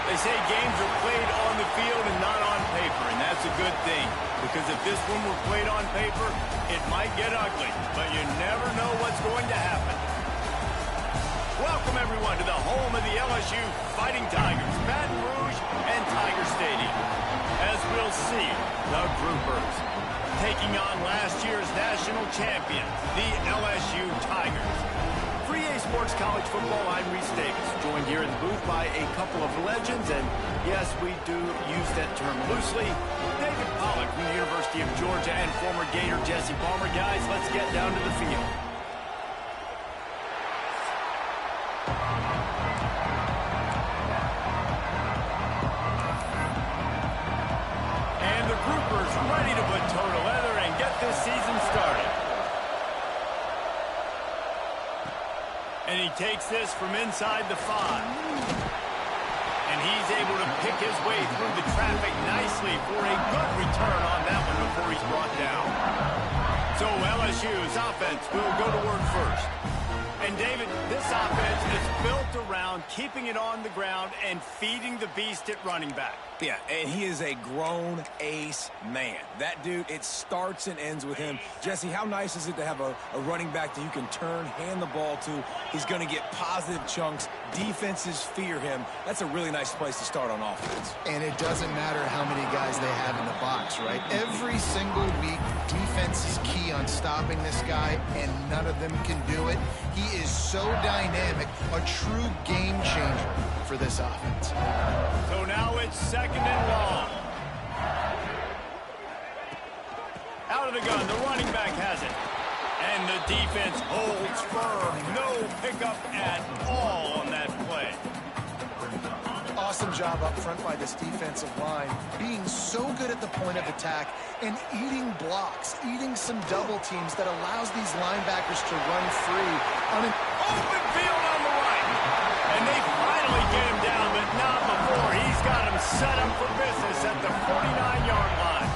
They say games are played on the field and not on paper, and that's a good thing. Because if this one were played on paper, it might get ugly, but you never know what's going to happen. Welcome, everyone, to the home of the LSU Fighting Tigers, Baton Rouge and Tiger Stadium. As we'll see, the Groupers taking on last year's national champions, the LSU Tigers. Free A Sports College Football, I'm Reese Davis, joined here in the booth by a couple of legends, and yes, we do use that term loosely. David Pollack from the University of Georgia and former Gator Jesse Palmer. Guys, let's get down to the field. And the Groupers ready to put toe to leather and get this season started. And he takes this from inside the 5. And he's able to pick his way through the traffic nicely for a good return on that one before he's brought down. So LSU's offense will go to work first. And David, this offense is built around keeping it on the ground and feeding the beast at running back. Yeah, and he is a grown ace man. That dude, it starts and ends with him. Jesse, how nice is it to have a running back that you can turn, hand the ball to? He's going to get positive chunks. Defenses fear him. That's a really nice place to start on offense. And it doesn't matter how many guys they have in the box, right? Every single week, defense is key on stopping this guy, and none of them can do it. He is so dynamic, a true game changer for this offense. So now it's second and long. Out of the gun, the running back has it. And the defense holds firm. No pickup at all on that play. Awesome job up front by this defensive line, being so good at the point of attack and eating blocks, eating some double teams that allows these linebackers to run free on an open field on the right. And they finally get him down, but not before he's got him set up for business at the 49-yard line.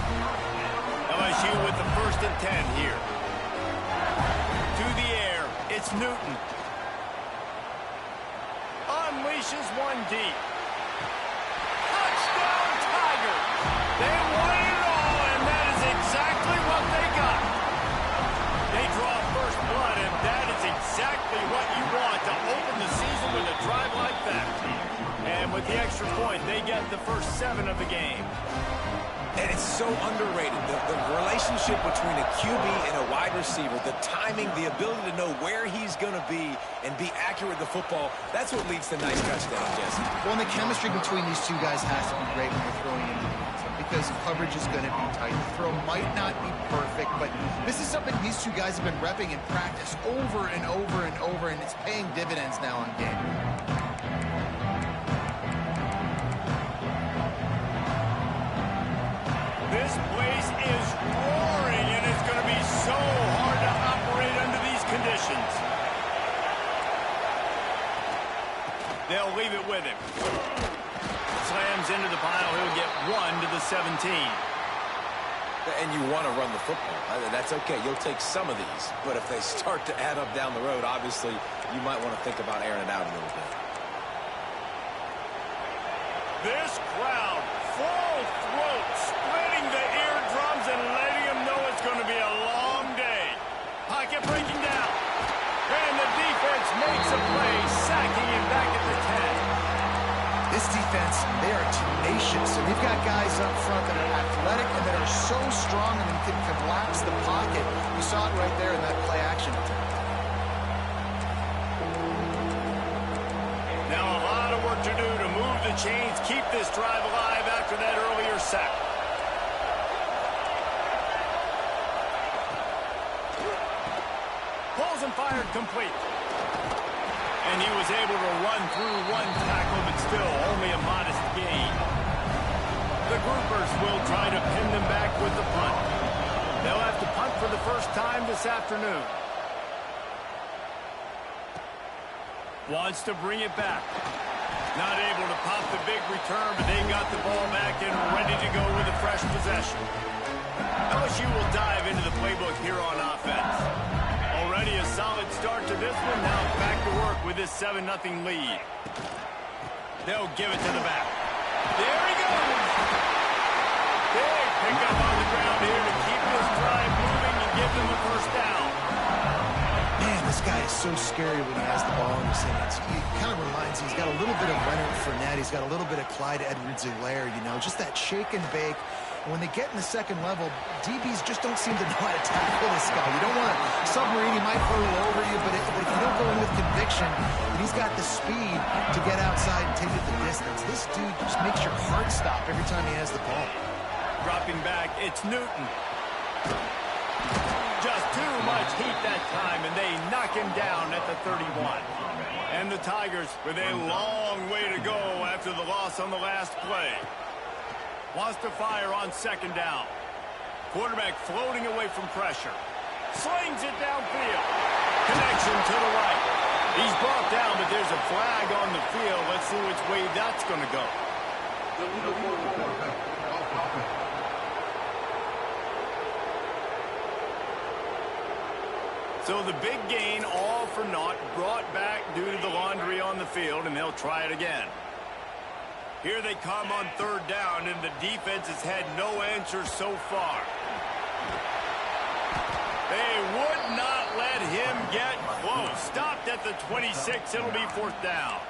LSU with the 1st and 10 here. To the air, it's Newton. Unleashes one deep. Touchdown, Tigers! They won it all, and that is exactly what they got. They draw first blood, and that is exactly what you want to open the season with a drive like that. And with the extra point, they get the first 7 of the game. And it's so underrated, the relationship between a QB and a wide receiver, the timing, the ability to know where he's going to be and be accurate with the football, that's what leads to nice touchdowns, Jesse. Well, and the chemistry between these two guys has to be great when you're throwing into the end zone because coverage is going to be tight. The throw might not be perfect, but this is something these two guys have been repping in practice over and over and over, and it's paying dividends now in game. This place is roaring, and it's going to be so hard to operate under these conditions. They'll leave it with him. Slams into the pile. He'll get 1 to the 17. And you want to run the football. That's okay. You'll take some of these. But if they start to add up down the road, obviously, you might want to think about airing it out a little bit. This crowd, full throat, splitting the eardrums and letting them know it's going to be a long day. Pocket breaking down. And the defense makes a play, sacking him back at the 10. This defense, they are tenacious, and they've got guys up front that are athletic and that are so strong and can collapse the pocket. We saw it right there in that play action attempt. Now a lot of work to do to move the chains, keep this drive alive after that earlier sack. Pulls and fired complete. And he was able to run through 1 tackle, but still only a modest gain. The Groupers will try to pin them back with the punt. They'll have to punt for the first time this afternoon. Wants to bring it back. Not able to pop the big return, but they got the ball back and ready to go with a fresh possession. LSU will dive into the playbook here on offense. Already a solid start to this one. Now back to work with this 7-0 lead. They'll give it to the back. There he goes. Big pickup on the ground here to keep this drive moving and give them a first down. Man, this guy is so scary when he has the ball in his hands. He kind of reminds me, he's got a little bit of Leonard Fournette. He's got a little bit of Clyde Edwards-Helaire, you know, just that shake and bake. And when they get in the second level, DBs just don't seem to know how to tackle this guy. You don't want to submarine, he might hurl over you, but if you don't go in with conviction, and he's got the speed to get outside and take it the distance, this dude just makes your heart stop every time he has the ball. Dropping back, it's Newton. Just too much heat that time, and they knock him down at the 31. And the Tigers with a long way to go after the loss on the last play. Wants to fire on second down. Quarterback floating away from pressure. Slings it downfield. Connection to the right. He's brought down, but there's a flag on the field. Let's see which way that's going to go. So the big gain, all for naught, brought back due to the laundry on the field, and they'll try it again. Here they come on third down, and the defense has had no answer so far. They would not let him get close. Stopped at the 26. It'll be fourth down.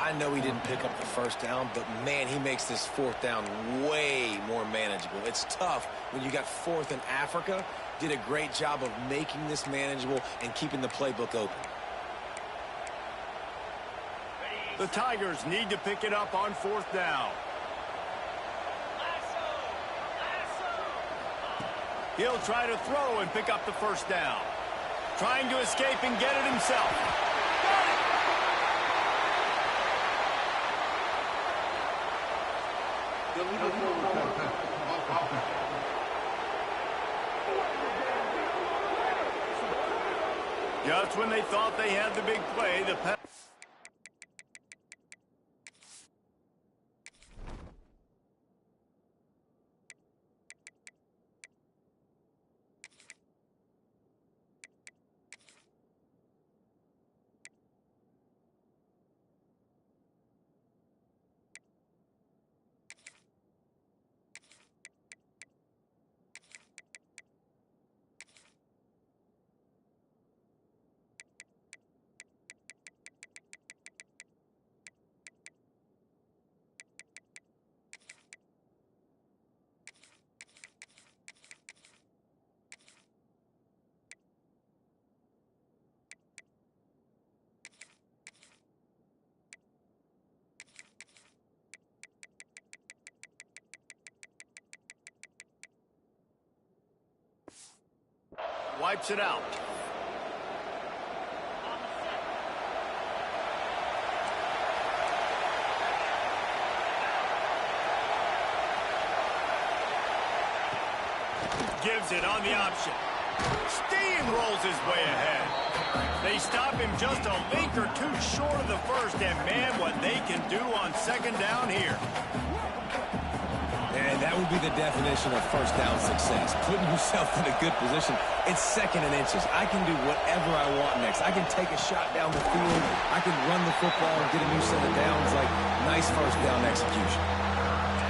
I know he didn't pick up the first down, but, man, he makes this fourth down way more manageable. It's tough when you got fourth in Africa. Did a great job of making this manageable and keeping the playbook open. The Tigers need to pick it up on fourth down. He'll try to throw and pick up the first down. Trying to escape and get it himself. Got it! Just when they thought they had the big play, the pass. Wipes it out. Gives it on the option. Steamrolls his way ahead. They stop him just a link or two short of the first, and man, what they can do on second down here. And that would be the definition of first down success. Putting yourself in a good position. It's second and inches. I can do whatever I want next. I can take a shot down the field. I can run the football and get a new set of downs. Like, nice first down execution.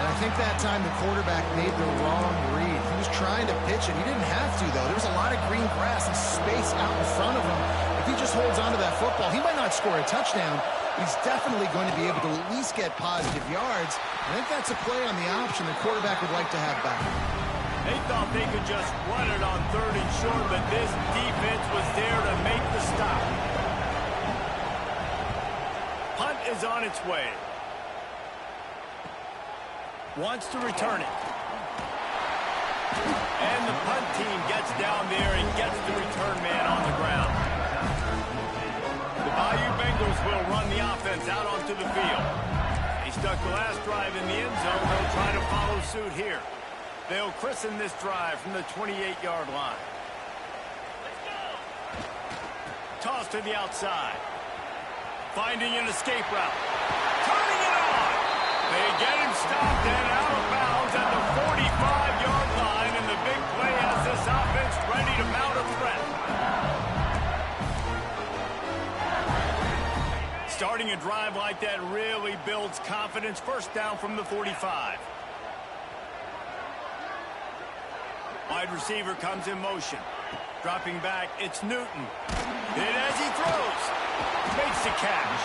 And I think that time the quarterback made the wrong read. He was trying to pitch it. He didn't have to, though. There was a lot of green grass and space out in front of him. If he just holds on to that football, he might not score a touchdown. He's definitely going to be able to at least get positive yards. I think that's a play on the option the quarterback would like to have back. They thought they could just run it on third and short, but this defense was there to make the stop. Punt is on its way. Wants to return it. And the punt team gets down there and gets the return man on the ground. The Bayou Bengals will run the offense out onto the field. He stuck the last drive in the end zone. They'll try to follow suit here. They'll christen this drive from the 28-yard line. Toss to the outside. Finding an escape route. Turning it on. They get him stopped and out of bounds at the 45-yard line, and the big play has this offense ready to mount a threat. Starting a a drive like that really builds confidence. First down from the 45. Wide receiver comes in motion. Dropping back, it's Newton. Hit as he throws. Makes the catch.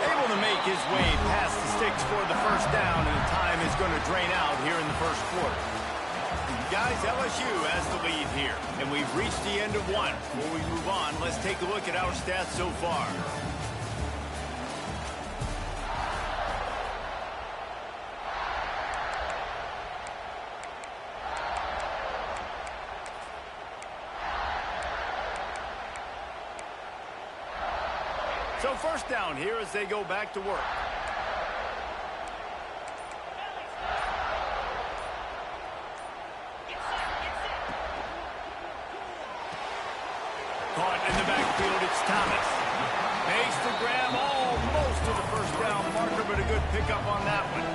Able to make his way past the sticks for the first down, and the time is going to drain out here in the first quarter. Guys, LSU has the lead here, and we've reached the end of one. Before we move on, let's take a look at our stats so far. So first down here as they go back to work. Caught in the backfield, it's Thomas. Makes the grab almost to the first down marker, but a good pickup on that one.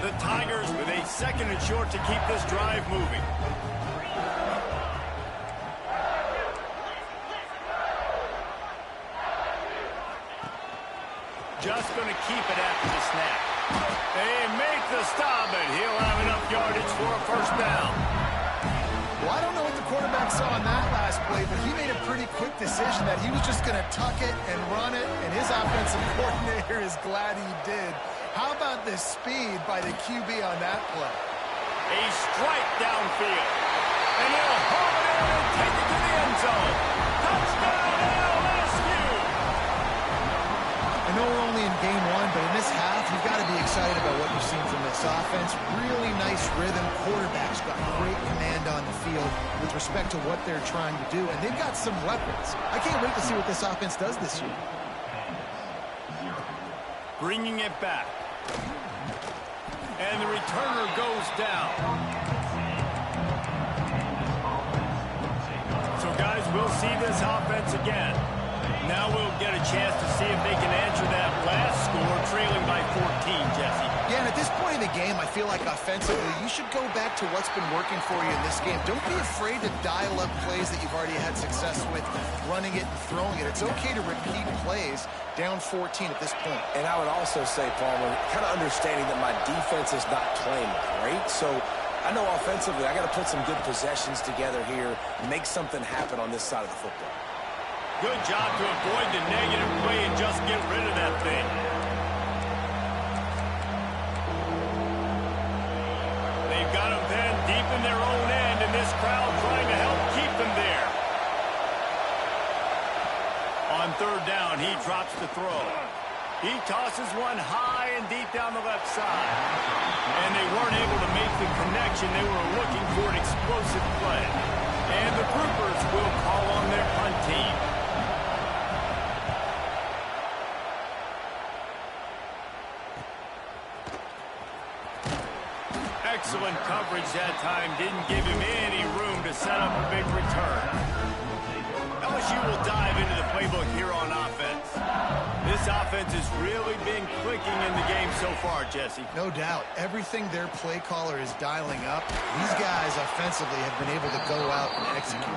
The Tigers with a second and short to keep this drive moving. Just going to keep it after the snap. They make the stop, and he'll have enough yardage for a first down. Well, I don't know what the quarterback saw on that last play, but he made a pretty quick decision that he was just going to tuck it and run it, and his offensive coordinator is glad he did. How about the speed by the QB on that play? A strike downfield, and he'll haul it in and take it to the end zone. Touchdown, LSU! I know we're only in game one, but in this half, you've got to be excited about what you've seen from this offense. Really nice rhythm. Quarterback's got great command on the field with respect to what they're trying to do, and they've got some weapons. I can't wait to see what this offense does this year. Bringing it back. And the returner goes down. So, guys, we'll see this offense again. Now we'll get a chance to see if they can answer that last score, trailing by 14, Jesse. Yeah, and at this point in the game, I feel like offensively, you should go back to what's been working for you in this game. Don't be afraid to dial up plays that you've already had success with, running it and throwing it. It's okay to repeat plays down 14 at this point. And I would also say, Palmer, kind of understanding that my defense is not playing great, so I know offensively I got to put some good possessions together here, make something happen on this side of the football. Good job to avoid the negative play and just get rid of that thing. They've got them pinned deep in their own end, and this crowd trying to help keep them there. On third down, he drops the throw. He tosses one high and deep down the left side. And they weren't able to make the connection. They were looking for an explosive play. And the Groupers will call on their punt team. Excellent coverage that time. Didn't give him any room to set up a big return. LSU will dive into the playbook here on offense. This offense has really been clicking in the game so far, Jesse. No doubt. Everything their play caller is dialing up, these guys offensively have been able to go out and execute.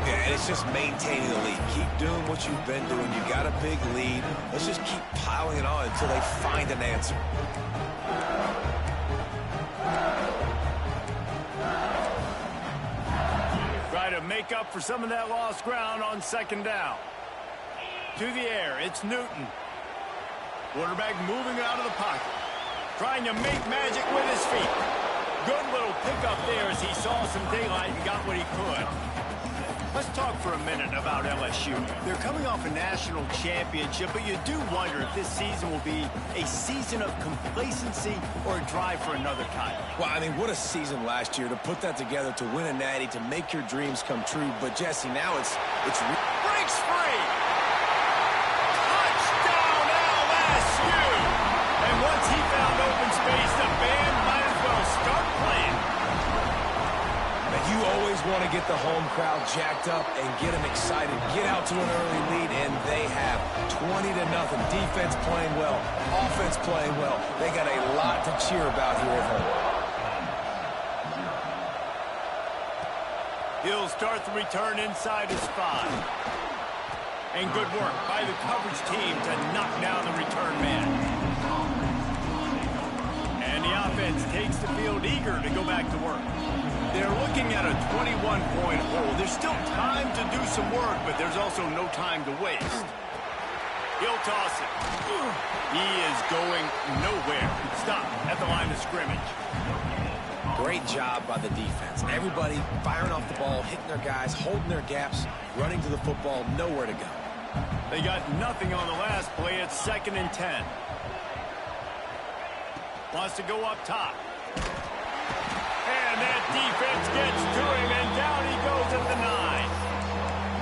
Yeah, and it's just maintaining the lead. Keep doing what you've been doing. You got a big lead. Let's just keep piling it on until they find an answer. Try to make up for some of that lost ground on second down. To the air, it's Newton. Quarterback moving out of the pocket. Trying to make magic with his feet. Good little pickup there as he saw some daylight and got what he could. Let's talk for a minute about LSU. They're coming off a national championship, but you do wonder if this season will be a season of complacency or a drive for another title. Well, I mean, what a season last year to put that together, to win a natty, to make your dreams come true. But, Jesse, now it's breaks free. Touchdown, LSU. And once he found open space, the band might as well start playing. You always want to get the home crowd jacked up and get them excited, get out to an early lead, and they have 20-0. Defense playing well, offense playing well. They got a lot to cheer about here at home. He'll start the return inside his 5. And good work by the coverage team to knock down the return man. And the offense takes the field eager to go back to work. They're looking at a 21-point hole. There's still time to do some work, but there's also no time to waste. He'll toss it. He is going nowhere. Stop at the line of scrimmage. Great job by the defense. Everybody firing off the ball, hitting their guys, holding their gaps, running to the football, nowhere to go. They got nothing on the last play. It's 2nd and 10. Wants to go up top. And that defense gets to him, and down he goes at the 9.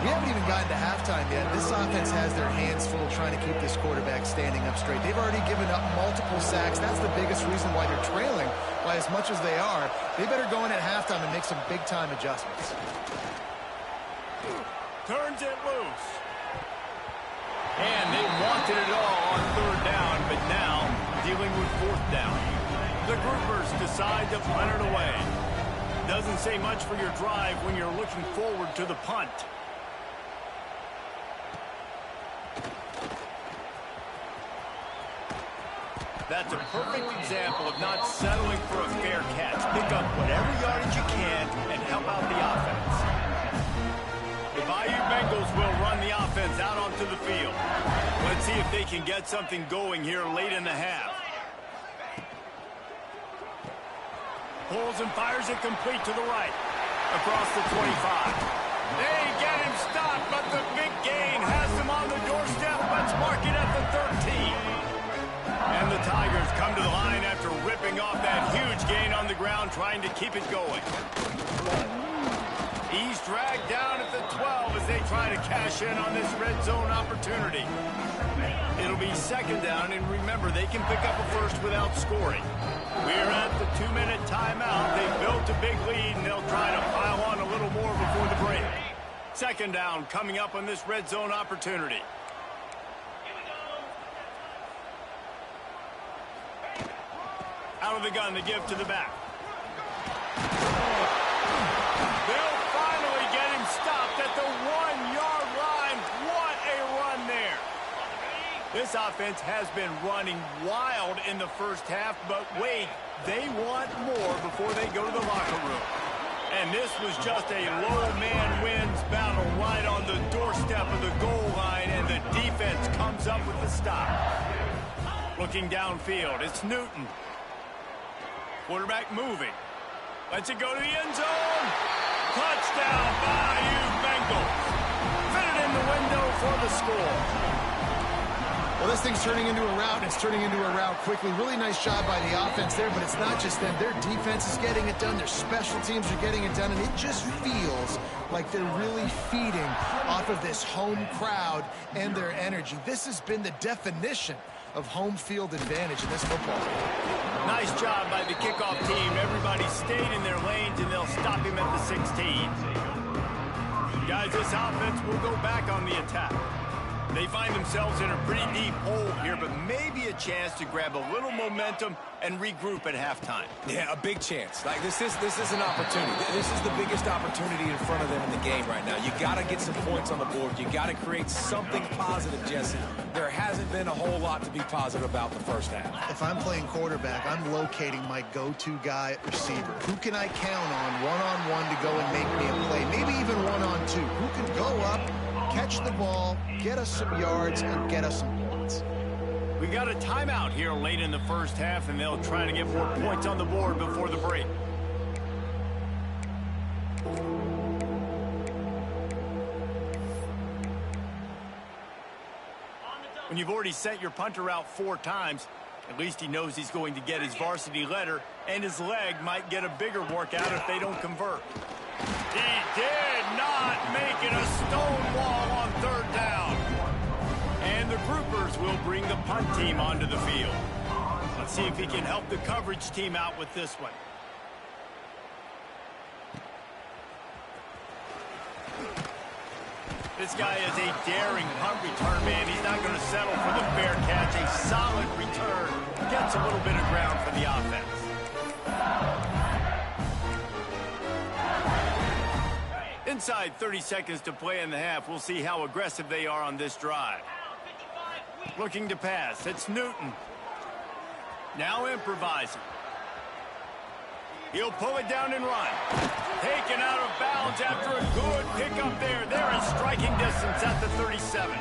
We haven't even gotten to halftime yet. This offense has their hands full trying to keep this quarterback standing up straight. They've already given up multiple sacks. That's the biggest reason why they're trailing by as much as they are. They better go in at halftime and make some big-time adjustments. Turns it loose. And they wanted it all on 3rd down, but now dealing with 4th down. The groupers decide to punt it away. Doesn't say much for your drive when you're looking forward to the punt. That's a perfect example of not settling for a fair catch. Pick up whatever yardage you can and help out the offense. The Bayou Bengals will run the offense out onto the field. Let's see if they can get something going here late in the half. Pulls and fires it complete to the right. Across the 25. They get him stopped, but the big gain has him on the doorstep. Let's mark it at the 13. And the Tigers come to the line after ripping off that huge gain on the ground, trying to keep it going. He's dragged down at the 12 as they try to cash in on this red zone opportunity. It'll be 2nd down, and remember, they can pick up a first without scoring. We're at the 2-minute timeout. They built a big lead, and they'll try to pile on a little more before the break. 2nd down coming up on this red zone opportunity. Out of the gun to give to the back. They'll finally get him stopped at the 1-yard line. What a run there. This offense has been running wild in the first half, but wait, they want more before they go to the locker room. And this was just a low man wins battle right on the doorstep of the goal line, and the defense comes up with the stop. Looking downfield, it's Newton. Quarterback moving. Lets it go to the end zone. Touchdown, Bayou Bengals. Fit it in the window for the score. Well, this thing's turning into a rout, and it's turning into a rout quickly. Really nice job by the offense there, but it's not just them. Their defense is getting it done. Their special teams are getting it done, and it just feels like they're really feeding off of this home crowd and their energy. This has been the definition of home field advantage in this football game. Nice job by the kickoff team. Everybody stayed in their lanes, and they'll stop him at the 16. Guys, this offense will go back on the attack. They find themselves in a pretty deep hole here, but maybe a chance to grab a little momentum and regroup at halftime. Yeah, a big chance. Like this is an opportunity. This is the biggest opportunity in front of them in the game right now. You got to get some points on the board. You got to create something positive, Jesse. There hasn't been a whole lot to be positive about the first half. If I'm playing quarterback, I'm locating my go-to guy at receiver. Who can I count on one-on-one to go and make me a play? Maybe even one-on-two. Who can go up, catch the ball, get us some yards, and get us some points? We got a timeout here late in the first half, and they'll try to get more points on the board before the break. When you've already sent your punter out 4 times, at least he knows he's going to get his varsity letter, and his leg might get a bigger workout if they don't convert. He did not make it a stone wall on 3rd down. And the groupers will bring the punt team onto the field. Let's see if he can help the coverage team out with this one. This guy is a daring punt return man. He's not going to settle for the fair catch. A solid return. Gets a little bit of ground for the offense. Inside 30 seconds to play in the half. We'll see how aggressive they are on this drive. Looking to pass. It's Newton. Now improvising. He'll pull it down and run. Taken out of bounds after a good pickup there. They're in striking distance at the 37.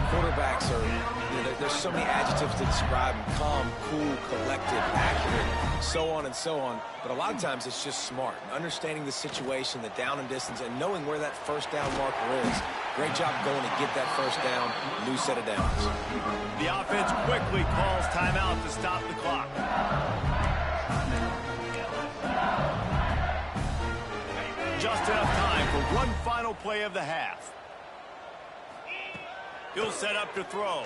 Quarterbacks are, there's so many adjectives to describe them. Calm, cool, collected, accurate, so on and so on. But a lot of times it's just smart. Understanding the situation, the down and distance, and knowing where that first down marker is. Great job going to get that first down, new set of downs. The offense quickly calls timeout to stop the clock. Just enough time for one final play of the half. He'll set up to throw.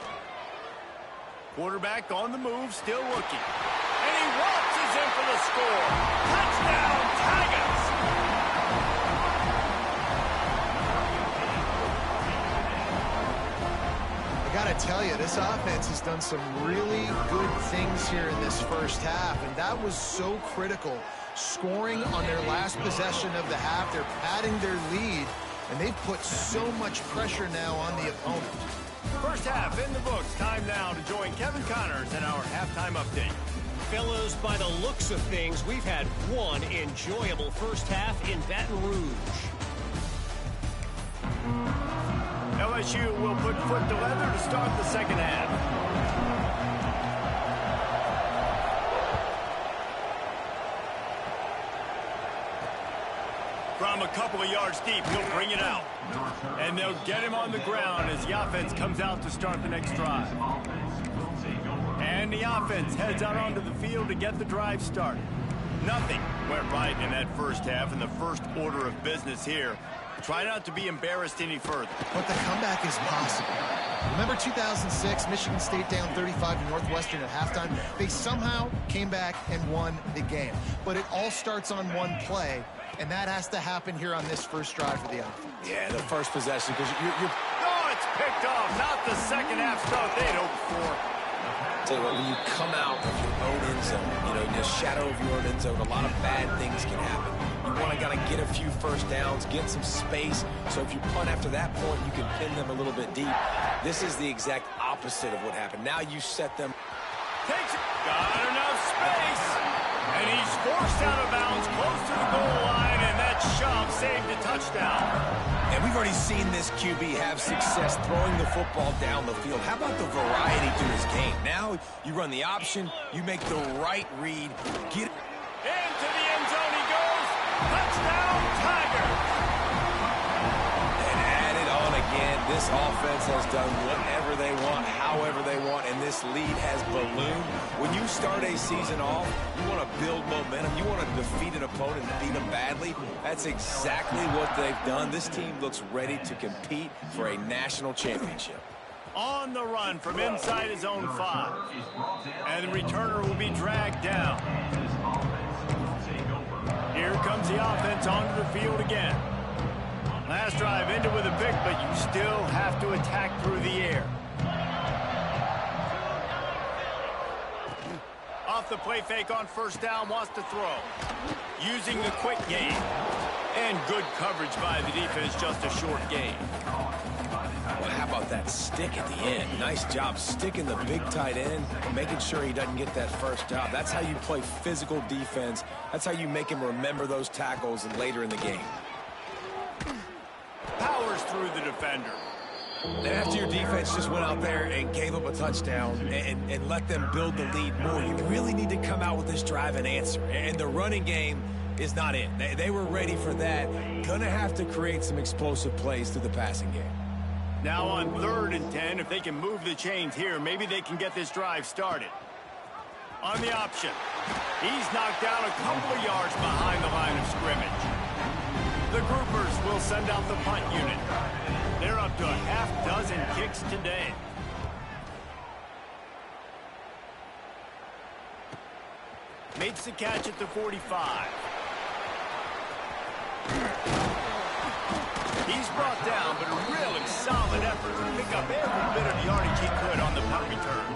Quarterback on the move, still looking. And he waltzes in for the score. Touchdown, Tigers! I got to tell you, this offense has done some really good things here in this first half, and that was so critical. Scoring on their last possession of the half, they're padding their lead, and they've put so much pressure now on the opponent. First half in the books. Time now to join Kevin Connors in our halftime update. Fellows, by the looks of things, we've had one enjoyable first half in Baton Rouge. LSU will put foot to leather to start the second half. From a couple of yards deep, he'll bring it out. And they'll get him on the ground as the offense comes out to start the next drive. And the offense heads out onto the field to get the drive started. Nothing went right in that first half, and the first order of business here. Try not to be embarrassed any further. But the comeback is possible. Remember 2006, Michigan State down 35 to Northwestern at halftime? They somehow came back and won the game. But it all starts on one play, and that has to happen here on this first drive for the offense. Yeah, the first possession, because you're... Oh, it's picked off. Not the second half start they'd hoped for. Tell you what, when you come out of your own end zone, you know, in the shadow of your own end zone, a lot of bad things can happen. You want to kind of get a few first downs, get some space, so if you punt after that point, you can pin them a little bit deep. This is the exact opposite of what happened. Now you set them. Takes it. Got enough space. And he's forced out of bounds close to the goal line, and that shove saved a touchdown. And we've already seen this QB have success throwing the football down the field. How about the variety to his game? Now you run the option, you make the right read, get it. Into the end zone he goes. Touchdown, Tigers. And add it on again. This offense has done whatever they want, however they want, and this lead has ballooned. When you start a season off, you want to build momentum. You want to defeat an opponent and beat them badly. That's exactly what they've done. This team looks ready to compete for a national championship. On the run from inside his own 5. And the returner will be dragged down. Here comes the offense onto the field again. Last drive ended with a pick, but you still have to attack through the air. Off the play fake on first down, wants to throw. Using the quick game. And good coverage by the defense, just a short gain. Well, how about that stick at the end? Nice job sticking the big tight end, making sure he doesn't get that first down. That's how you play physical defense. That's how you make him remember those tackles later in the game. Powers through the defender. And after your defense just went out there and gave up a touchdown and let them build the lead more, you really need to come out with this drive and answer. And the running game is not in. They were ready for that. Gonna have to create some explosive plays through the passing game. Now on 3rd and 10, if they can move the chains here, maybe they can get this drive started. On the option, he's knocked down a couple of yards behind the line of scrimmage. The groupers will send out the punt unit. They're up to a half-dozen kicks today. Makes the catch at the 45. He's brought down, but a really solid effort to pick up every bit of yardage he could on the punt return.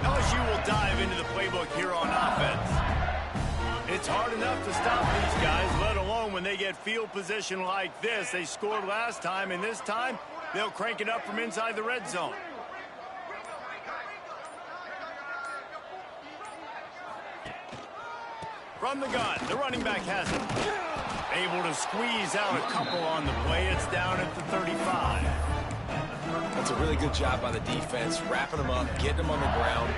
LSU will dive into the playbook here on offense. It's hard enough to stop these guys, let alone when they get field position like this. They scored last time, and this time they'll crank it up from inside the red zone. From the gun, the running back has it. Able to squeeze out a couple on the play. It's down at the 35. That's a really good job by the defense, wrapping them up, getting them on the ground.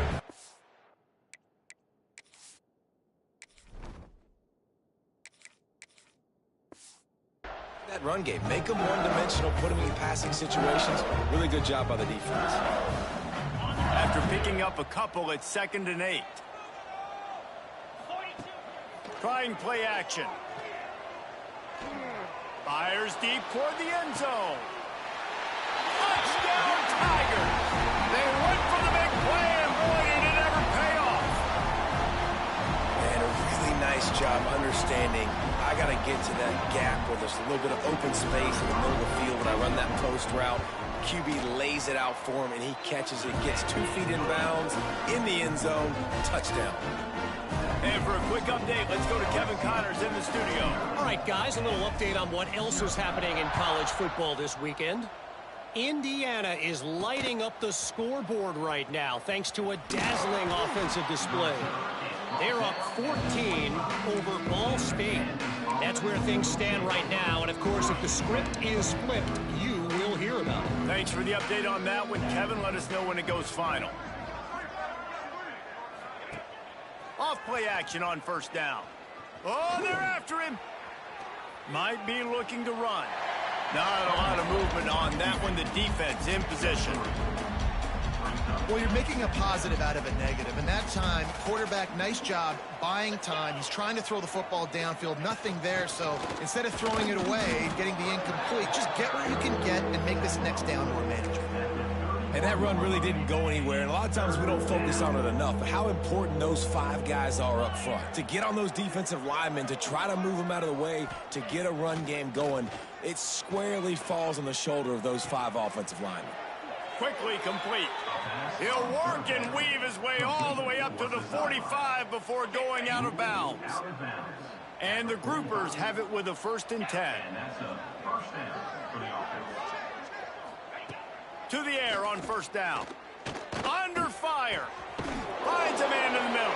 That run game, make them one-dimensional, put them in passing situations. Really good job by the defense. After picking up a couple, it's 2nd and 8. Trying play action. Fires deep toward the end zone. Touchdown, Tigers! They went for the big play, and boy, did it ever pay off. And a really nice job understanding I got to get to that gap where there's a little bit of open space in the middle of the field when I run that post route. QB lays it out for him, and he catches it, gets 2 feet in bounds, in the end zone, touchdown. And for a quick update, let's go to Kevin Connors in the studio. All right, guys, a little update on what else is happening in college football this weekend. Indiana is lighting up the scoreboard right now thanks to a dazzling offensive display. They're up 14 over Ball State. That's where things stand right now. And, of course, if the script is flipped, you will hear about it. Thanks for the update on that one, Kevin. Let us know when it goes final. Off play action on 1st down. Oh, they're after him. Might be looking to run. Not a lot of movement on that one. The defense in position. Well, you're making a positive out of a negative. And that time, quarterback, nice job buying time. He's trying to throw the football downfield. Nothing there. So instead of throwing it away, getting the incomplete, just get what you can get and make this next down more manageable. And that run really didn't go anywhere, and a lot of times we don't focus on it enough, but how important those 5 guys are up front. To get on those defensive linemen, to try to move them out of the way, to get a run game going, it squarely falls on the shoulder of those 5 offensive linemen. Quickly complete. He'll work and weave his way all the way up to the 45 before going out of bounds. And the groupers have it with a 1st and 10. To the air on 1st down. Under fire. Finds a man in the middle.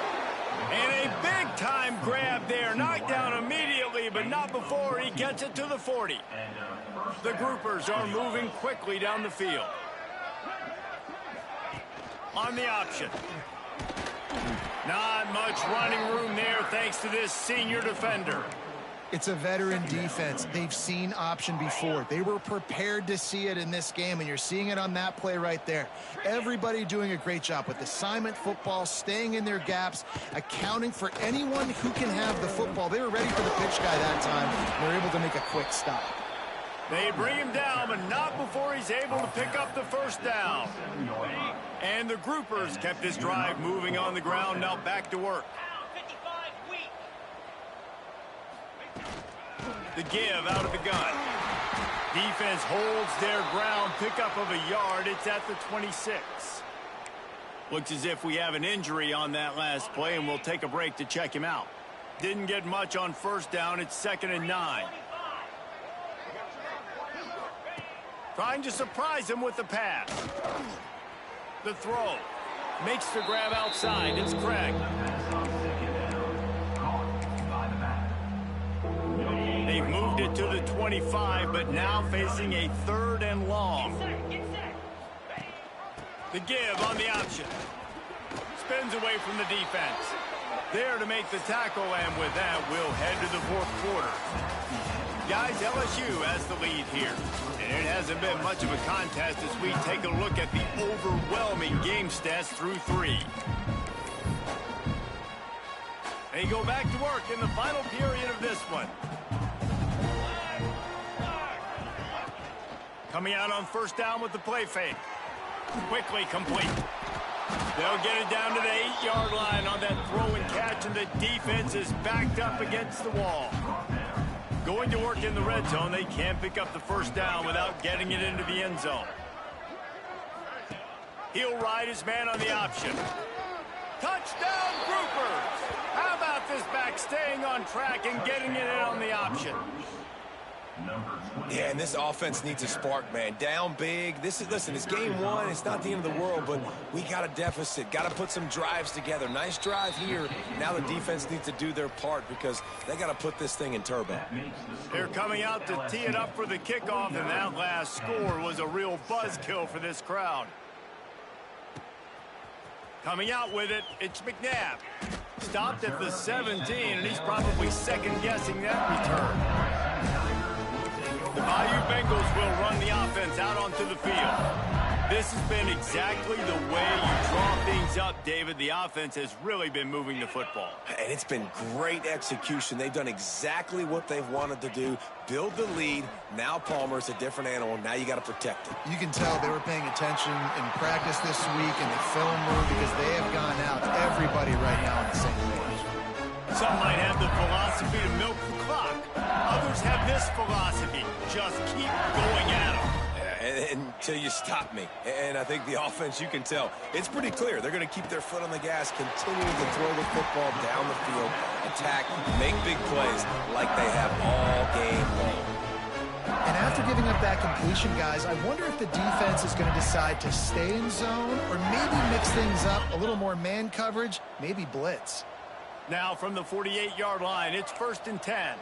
And a big-time grab there. Knocked down immediately, but not before he gets it to the 40. The groupers are moving quickly down the field. On the option. Not much running room there thanks to this senior defender. It's a veteran defense. They've seen option before. They were prepared to see it in this game, and you're seeing it on that play right there. Everybody doing a great job with assignment football, staying in their gaps, accounting for anyone who can have the football. They were ready for the pitch guy that time. They're able to make a quick stop. They bring him down, but not before he's able to pick up the 1st down. And the groupers kept this drive moving on the ground. Now back to work. The give out of the gun. Defense holds their ground. Pickup of a yard. It's at the 26. Looks as if we have an injury on that last play, and we'll take a break to check him out. Didn't get much on 1st down. It's 2nd and 9. Trying to surprise him with the pass. The throw. Makes the grab outside. It's Craig. They've moved it to the 25, but now facing a 3rd and long. The give on the option. Spins away from the defense. There to make the tackle, and with that, we'll head to the 4th quarter. Guys, LSU has the lead here. And it hasn't been much of a contest as we take a look at the overwhelming game stats through 3. They go back to work in the final period of this one. Coming out on 1st down with the play fake. Quickly complete. They'll get it down to the 8-yard line on that throw and catch, and the defense is backed up against the wall. Going to work in the red zone. They can't pick up the 1st down without getting it into the end zone. He'll ride his man on the option. Touchdown, Groupers! How about this back staying on track and getting it in on the option? Yeah, and this offense needs a spark, man. Down big. Listen, it's game one. It's not the end of the world, but we got a deficit. Got to put some drives together. Nice drive here. Now the defense needs to do their part because they got to put this thing in turbo. They're coming out to tee it up for the kickoff, and that last score was a real buzzkill for this crowd. Coming out with it, it's McNabb. Stopped at the 17, and he's probably second-guessing that return. The Bayou Bengals will run the offense out onto the field. This has been exactly the way you draw things up, David. The offense has really been moving the football. And it's been great execution. They've done exactly what they've wanted to do. Build the lead. Now Palmer's a different animal. Now you got to protect it. You can tell they were paying attention in practice this week in the film room because they have gone out. Everybody right now on the same page. Some might have the philosophy to milk the clock. Others have this philosophy. Just keep going at them. Until you stop me. And I think the offense, you can tell, it's pretty clear. They're going to keep their foot on the gas, continuing to throw the football down the field, attack, make big plays like they have all game long. And after giving up that completion, guys, I wonder if the defense is going to decide to stay in zone or maybe mix things up, a little more man coverage, maybe blitz. Now from the 48-yard line, it's 1st and 10.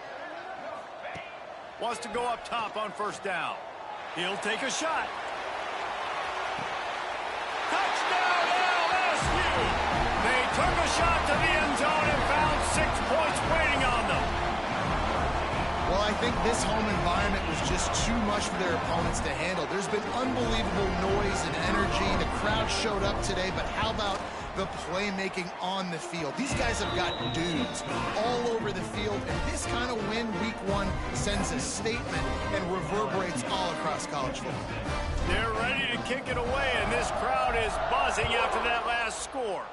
Wants to go up top on first down. He'll take a shot. Touchdown, LSU! They took a shot to the end zone and found 6 points waiting on them. Well, I think this home environment was just too much for their opponents to handle. There's been unbelievable noise and energy. The crowd showed up today, but how about the playmaking on the field? These guys have got dudes all over the field, and this kind of win week one sends a statement and reverberates all across college football. They're ready to kick it away, and this crowd is buzzing after that last score.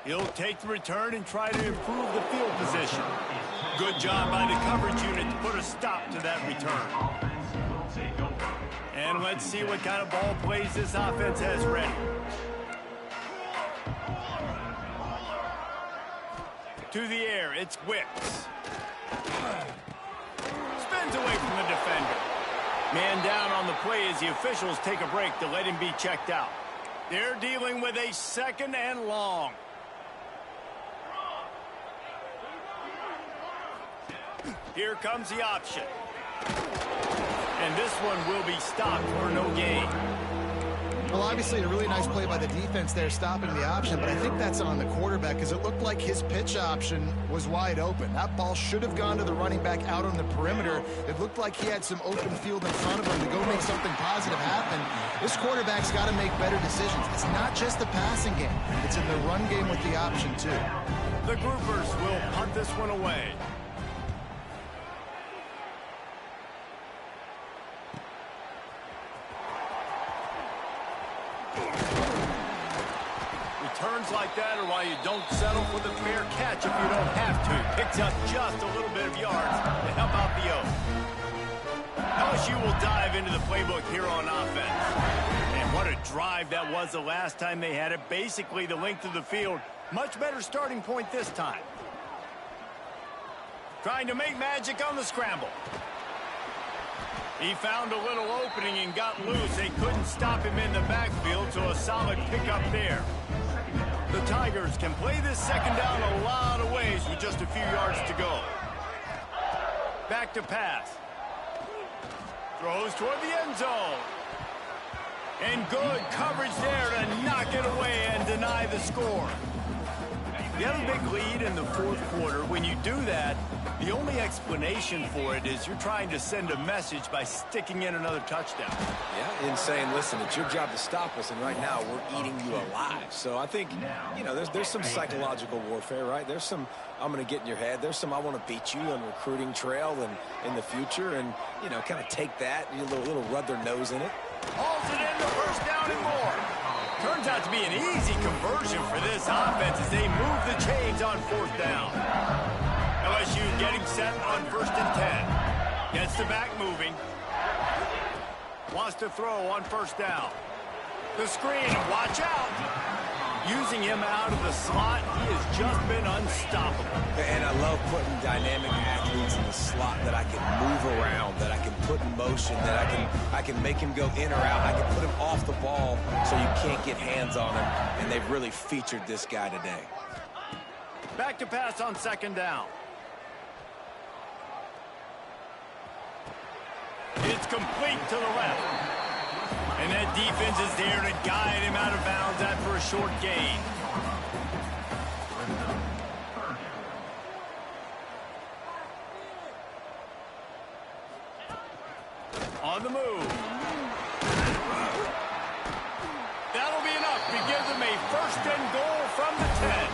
He'll take the return and try to improve the field position. Good job by the coverage unit to put a stop to that return. And let's see what kind of ball plays this offense has ready. To the air, it's Wicks. Spins away from the defender. Man down on the play as the officials take a break to let him be checked out. They're dealing with a 2nd and long. Here comes the option. And this one will be stopped for no gain. Well, obviously a really nice play by the defense there stopping the option, but I think that's on the quarterback because it looked like his pitch option was wide open. That ball should have gone to the running back out on the perimeter. It looked like he had some open field in front of him to go make something positive happen. This quarterback's got to make better decisions. It's not just the passing game. It's in the run game with the option, too. The Groupers will punt this one away. Returns like that are why you don't settle for the fair catch if you don't have to. Picks up just a little bit of yards to help out the O. LSU will dive into the playbook here on offense. And what a drive that was the last time they had it. Basically the length of the field. Much better starting point this time. Trying to make magic on the scramble. He found a little opening and got loose. They couldn't stop him in the backfield, so a solid pickup there. The Tigers can play this 2nd down a lot of ways with just a few yards to go. Back to pass. Throws toward the end zone. And good coverage there to knock it away and deny the score. You have a big lead in the 4th quarter. When you do that, the only explanation for it is you're trying to send a message by sticking in another touchdown. Yeah, and saying, listen, it's your job to stop us, and right now we're eating you alive. So I think, you know, there's some psychological warfare, right? There's some, I'm going to get in your head. There's some, I want to beat you on recruiting trail and in the future, and, you know, kind of take that, a little rub their nose in it. Hauls it in the 1st down and more. Turns out to be an easy conversion for this offense as they move the chains on 4th down. LSU getting set on 1st and 10. Gets the back moving. Wants to throw on 1st down. The screen, and watch out. Using him out of the slot, he has just been unstoppable. And I love putting dynamic athletes in the slot that I can move around, that I can put in motion, that I can make him go in or out. I can put him off the ball so you can't get hands on him, and they've really featured this guy today. Back to pass on second down. It's complete to the left. And that defense is there to guide him out of bounds after a short gain. On the move. That'll be enough to give them a first and goal from the 10.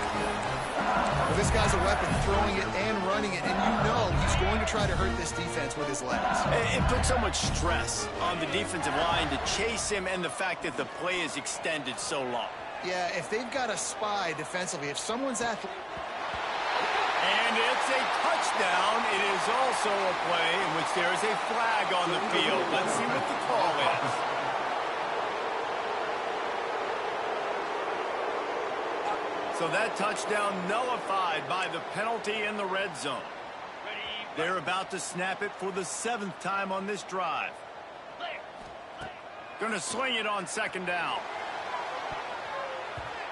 Well, this guy's a weapon, throwing it and running it, and you know he's going to try to hurt this defense with his legs. It puts so much stress on the defensive line to chase him, and the fact that the play is extended so long. Yeah, if they've got a spy defensively, if someone's athletic. And it's a touchdown. It is also a play in which there is a flag on the field. Let's see what the call is. So that touchdown nullified by the penalty in the red zone. They're about to snap it for the 7th time on this drive. Going to swing it on second down.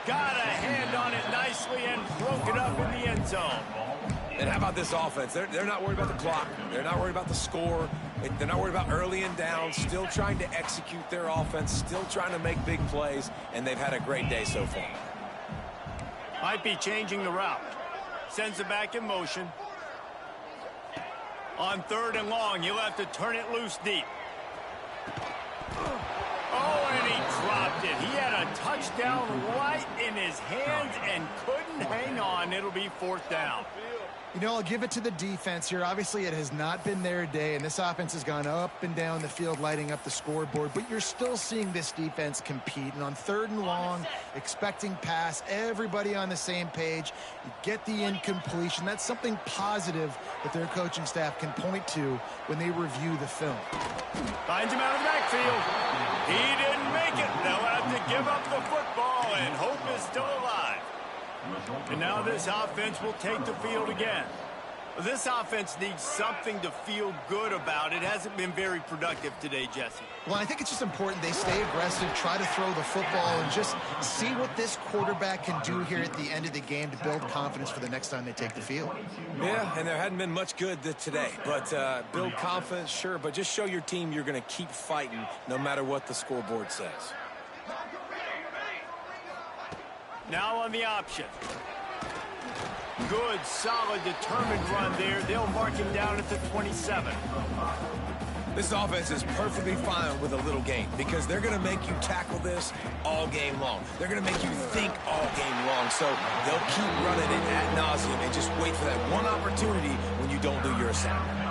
Got a hand on it nicely and broke it up in the end zone. And how about this offense? They're not worried about the clock. They're not worried about the score. They're not worried about early and down. Still trying to execute their offense. Still trying to make big plays. And they've had a great day so far. Might be changing the route. Sends it back in motion. On 3rd and long, he'll have to turn it loose deep. Oh, and he dropped it. He had a touchdown right in his hands and couldn't hang on. It'll be 4th down. You know, I'll give it to the defense here. Obviously, it has not been their day, and this offense has gone up and down the field, lighting up the scoreboard, but you're still seeing this defense compete. And on 3rd and long, expecting pass, everybody on the same page. You get the incompletion. That's something positive that their coaching staff can point to when they review the film. Finds him out of the backfield. He didn't make it. They'll have to give up the football, and hope is still alive. And now this offense will take the field again. This offense needs something to feel good about. It hasn't been very productive today, Jesse. Well, I think it's just important they stay aggressive, try to throw the football, and just see what this quarterback can do here at the end of the game to build confidence for the next time they take the field. Yeah, and there hadn't been much good today. But build confidence, sure, but just show your team you're going to keep fighting no matter what the scoreboard says. Now on the option. Good, solid, determined run there. They'll mark him down at the 27. This offense is perfectly fine with a little game because they're going to make you tackle this all game long. They're going to make you think all game long. So they'll keep running it ad nauseum and just wait for that one opportunity when you don't do your assignment.